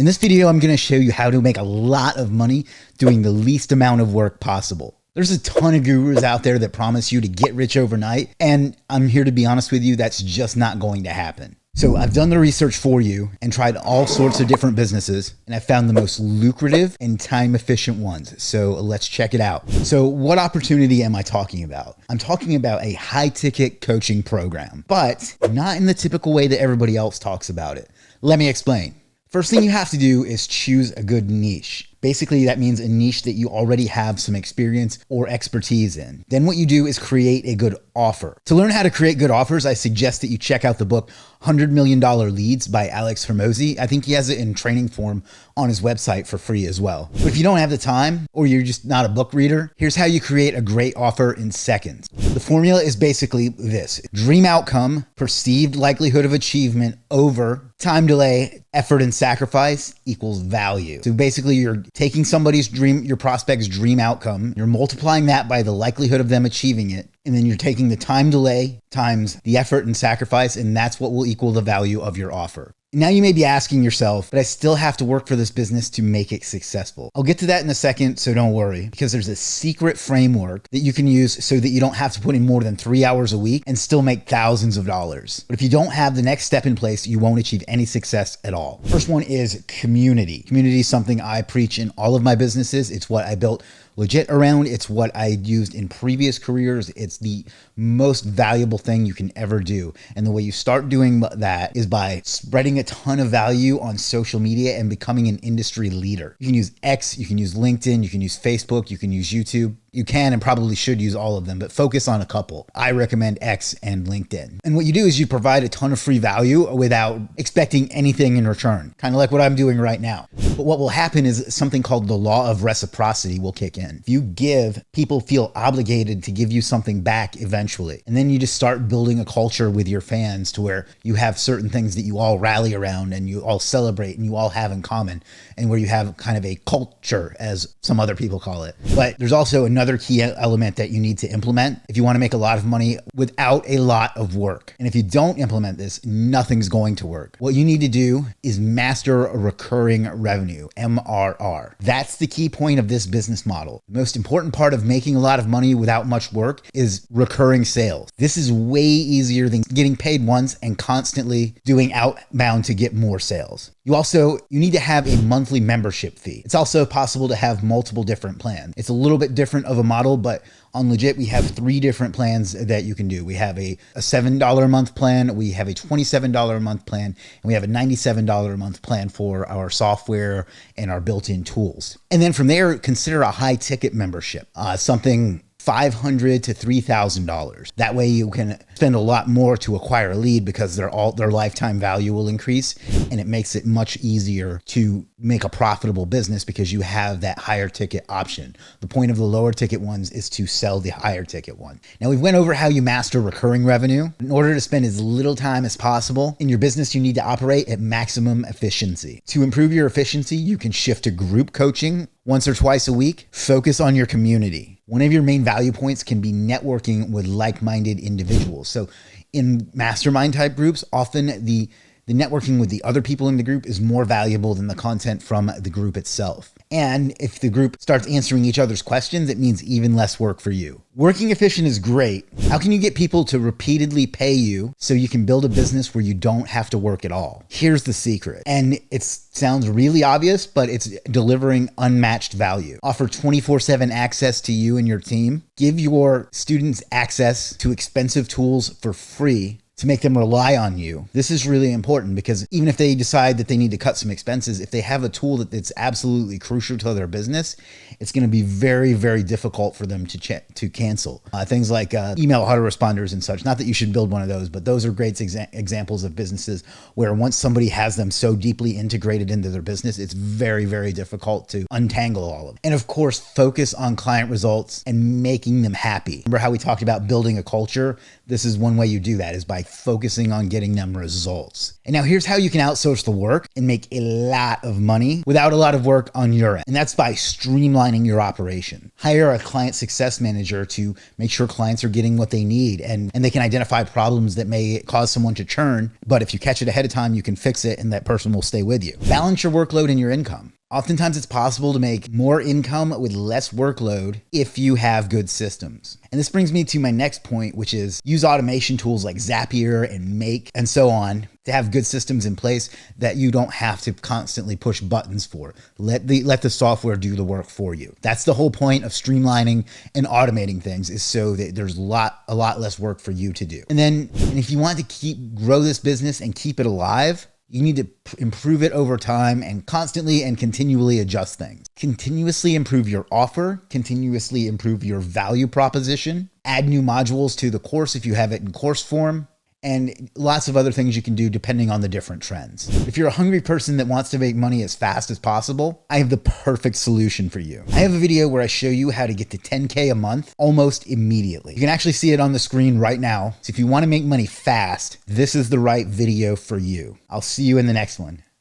In this video, I'm going to show you how to make a lot of money doing the least amount of work possible. There's a ton of gurus out there that promise you to get rich overnight, and I'm here to be honest with you, that's just not going to happen. So I've done the research for you and tried all sorts of different businesses, and I found the most lucrative and time efficient ones. So let's check it out. So what opportunity am I talking about? I'm talking about a high ticket coaching program, but not in the typical way that everybody else talks about it. Let me explain. First thing you have to do is choose a good niche. Basically, that means a niche that you already have some experience or expertise in. Then what you do is create a good offer. To learn how to create good offers, I suggest that you check out the book $100 Million Leads by Alex Hormozi. I think he has it in training form on his website for free as well. But if you don't have the time or you're just not a book reader, here's how you create a great offer in seconds. The formula is basically this: dream outcome, perceived likelihood of achievement over time delay, effort and sacrifice equals value. So basically you're taking somebody's dream, your prospect's dream outcome, you're multiplying that by the likelihood of them achieving it, and then you're taking the time delay times the effort and sacrifice, and that's what will equal the value of your offer. Now you may be asking yourself, but I still have to work for this business to make it successful. I'll get to that in a second, so don't worry, because there's a secret framework that you can use so that you don't have to put in more than 3 hours a week and still make thousands of dollars. But if you don't have the next step in place, you won't achieve any success at all. First one is community. Community is something I preach in all of my businesses. It's what I built Legiit around. It's what I used in previous careers. It's the most valuable thing you can ever do. And the way you start doing that is by spreading a ton of value on social media and becoming an industry leader. You can use X, you can use LinkedIn, you can use Facebook, you can use YouTube. You can and probably should use all of them, but focus on a couple. I recommend X and LinkedIn. And what you do is you provide a ton of free value without expecting anything in return, kind of like what I'm doing right now. But what will happen is something called the law of reciprocity will kick in. If you give, people feel obligated to give you something back eventually. And then you just start building a culture with your fans to where you have certain things that you all rally around and you all celebrate and you all have in common, and where you have kind of a culture, as some other people call it. But there's also another key element that you need to implement if you want to make a lot of money without a lot of work. And if you don't implement this, nothing's going to work. What you need to do is master a recurring revenue, MRR. That's the key point of this business model. The most important part of making a lot of money without much work is recurring sales. This is way easier than getting paid once and constantly doing outbound to get more sales. You need to have a monthly membership fee. It's also possible to have multiple different plans. It's a little bit different of a model, but on Legiit, we have 3 different plans that you can do. We have a $7 a month plan, we have a $27 a month plan, and we have a $97 a month plan for our software and our built-in tools. And then from there, consider a high ticket membership, something $500 to $3,000. That way you can spend a lot more to acquire a lead because their lifetime value will increase, and it makes it much easier to make a profitable business because you have that higher ticket option. The point of the lower ticket ones is to sell the higher ticket one. Now we've went over how you master recurring revenue. In order to spend as little time as possible in your business, you need to operate at maximum efficiency. To improve your efficiency, you can shift to group coaching once or twice a week. Focus on your community. One of your main value points can be networking with like-minded individuals. So in mastermind type groups, often the networking with the other people in the group is more valuable than the content from the group itself. And if the group starts answering each other's questions, it means even less work for you. Working efficient is great. How can you get people to repeatedly pay you so you can build a business where you don't have to work at all? Here's the secret. And it sounds really obvious, but it's delivering unmatched value. Offer 24/7 access to you and your team. Give your students access to expensive tools for free to make them rely on you. This is really important because even if they decide that they need to cut some expenses, if they have a tool that's absolutely crucial to their business, it's going to be very, very difficult for them to cancel. Things like email autoresponders and such. Not that you should build one of those, but those are great examples of businesses where once somebody has them so deeply integrated into their business, it's very, very difficult to untangle all of it. And of course, focus on client results and making them happy. Remember how we talked about building a culture? This is one way you do that, is by focusing on getting them results. And now here's how you can outsource the work and make a lot of money without a lot of work on your end. And that's by streamlining your operation. Hire a client success manager to make sure clients are getting what they need, and they can identify problems that may cause someone to churn. But if you catch it ahead of time, you can fix it and that person will stay with you. Balance your workload and your income. Oftentimes it's possible to make more income with less workload if you have good systems. And this brings me to my next point, which is use automation tools like Zapier and Make and so on to have good systems in place that you don't have to constantly push buttons for. Let the software do the work for you. That's the whole point of streamlining and automating things, is so that there's a lot less work for you to do. And if you want to grow this business and keep it alive, you need to improve it over time and constantly and continually adjust things. Continuously improve your offer, continuously improve your value proposition, add new modules to the course if you have it in course form, and lots of other things you can do depending on the different trends. If you're a hungry person that wants to make money as fast as possible, I have the perfect solution for you. I have a video where I show you how to get to 10K a month almost immediately. You can actually see it on the screen right now. So if you want to make money fast, this is the right video for you. I'll see you in the next one.